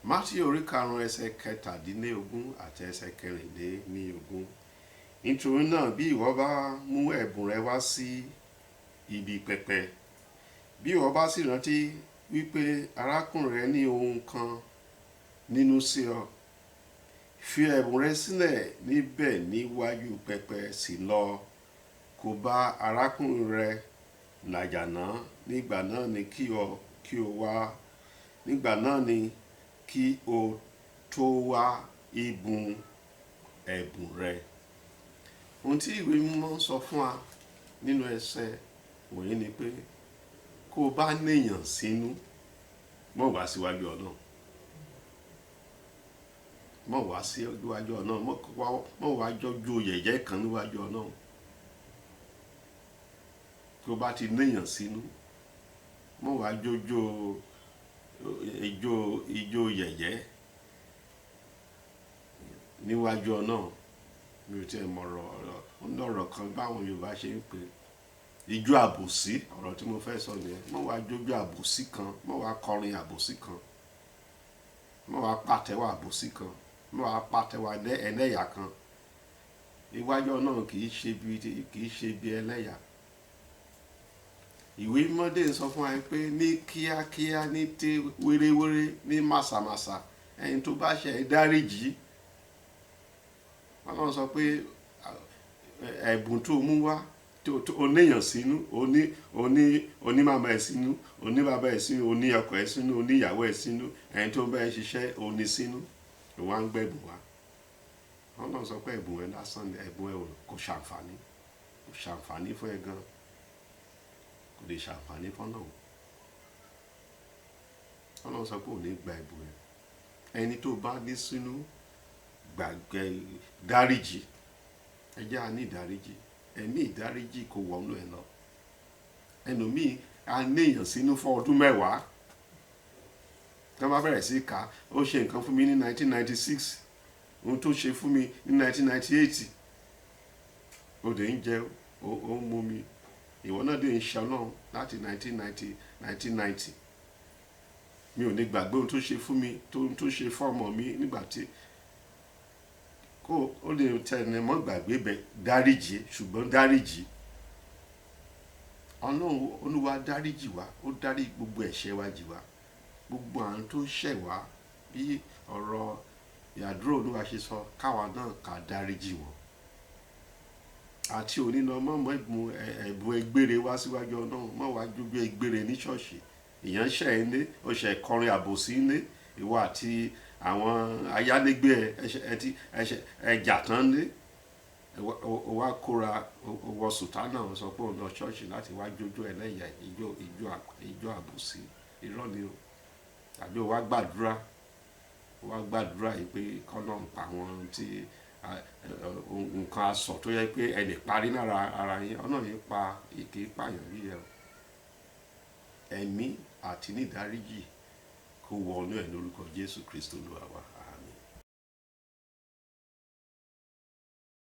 Matteu orí karùn-ún ẹsẹ̀ kẹtàdínlógún àti ẹsẹ̀ kẹrìnlélógún. Nítorí náà bí ìwọ bá mú ẹ̀bùn rẹ wá sí ibi pẹpẹ, bí ìwọ bá sì rántí wípé arákùnrin rẹ ní ohun kan nínú sí ọ, fi ẹ̀bùn rẹ sílẹ̀ níbẹ̀ níwájú pẹpẹ, sì lọ kó bá arákùnrin rẹ làjà náà. Nígbà náà ni kí o tó wá ìbùn ẹ̀bùn rẹ. Ohun tí ìwé mímọ́ sọ fún wa nínú ẹsẹ̀ wọ̀nyí ni pé kó o bá néèyàn sínú, mọ̀ wá síwájú Ọlọ́run. Mọ̀ wá síwájú Ọlọ́run, mọ̀ wá jọjú yẹ̀yẹ́ kan níwájú Ọlọ́run. Kó o bá ti néèyàn sínú, mọ̀ wá jọjọ ijó yẹ̀yẹ́ níwájú Ọlọ́run. Mi ò tiẹ̀ mọ̀ ọ̀rọ̀ kan báwọn Yorùbá ṣe ń pè ijó àbòsí. Ọ̀rọ̀ tí mo fẹ́ sọ nìyẹn. Mọ̀ wá jójó àbòsí kan, mọ̀ wá kọrin àbòsí kan, mọ̀ wá pàtẹ́wọ́ àbòsí kan, mọ̀ wá pàtẹ́wọ́ ẹlẹ́yà kan. Iwájú Ọlọ́run kì í ṣe bí ẹlẹ́yà. Ìwé mímọ́ dé sọ fún wa pé ní kíákíá, ní wéréwéré, ní màsàmàsà, ẹni tó bá ṣẹ̀ dáríjì. Ọlọ́run sọ pé ẹ̀bùn tó mú wá, oníyàn sínú, oní màmá ẹ̀ sínú, oní bàbá ẹ̀ sínú, oní ọkọ ẹ̀ sínú, oní ìyàwó ẹ̀ sínú, ẹni tó bá ẹ̀ ṣiṣẹ́ oní sínú, ló wá ń gbẹ̀bùn wá. Ọlọ́run sọ pé ẹ̀bùn ẹ̀ lásán ni, ẹ̀bùn ẹ̀ kò ṣàǹfààní fún ẹ gan, kò lè ṣàǹfààní fún Ọlọ́run. Ọlọ́run sọ pé ò ní gba ẹ̀bùn ẹ̀. Ẹni tó bá ní sínú gbàgbé dáríjì, ẹ jẹ́ a ní ìdáríjì, ẹ̀mí ìdáríjì kò wọnú ẹ lọ. Ẹlòmíì a néèyàn sínú fún ọdún mẹ́wàá, tí wọ́n bá bẹ̀rẹ̀ sí ká, ó ṣe nǹkan fún mi ní 1996, ohun tó ṣe fún mi ní 1998, ó dẹ̀ ń jẹ, ó ń mú mi, ìwọ náà dẹ̀ ń ṣe Ọlọ́run láti 1990. Mi ò ní gbàgbé ohun tó ṣe fún mi, tó ṣe fún ọmọ mi nígbà tí ó lè tẹ̀lé mọ́ gbàgbé bẹ̀ dáríjì, ṣùgbọ́n dáríjì. Ọlọ́run Olúwa dáríjì wá, ó dárí gbogbo ẹ̀ṣẹ̀ wa jì wá, gbogbo àwọn tó ṣẹ̀ wá, bí ọ̀rọ̀ Adura Olúwa ṣe sọ, káwa náà ká dáríjì wọn. Àti òní lọ mọ́ ẹ̀bùn ẹgbére wá síwájú Ọlọ́run, mọ́ wá jójó ẹgbére ní ṣọ́ọ̀ṣì. Èèyàn ṣẹ̀ ń lé, ó ṣẹ̀ kọrin àbòsí ń lé, ìwọ àti àwọn ayálégbé ẹjà tán lé, ó wá kóra wọ sùtánà, ó sọ pé òun lọ ṣọ́ọ̀ṣì láti wá jójó ẹlẹ́yà, ijó àbòsí. Irọ́ ni o. Tàbí ó wá gbàdúrà yìí pé k'Ọlọ́run pa àwọn tí nǹkan asọ̀ tó yẹ pé ẹ lè parí lára ara yín. Ọlọ́run yìí pa èké pààyàn bí ẹ. Ẹ̀mí àti nídáríjì kó wọnú ẹ̀ lórúkọ Jésù Kristi Olúwa wa.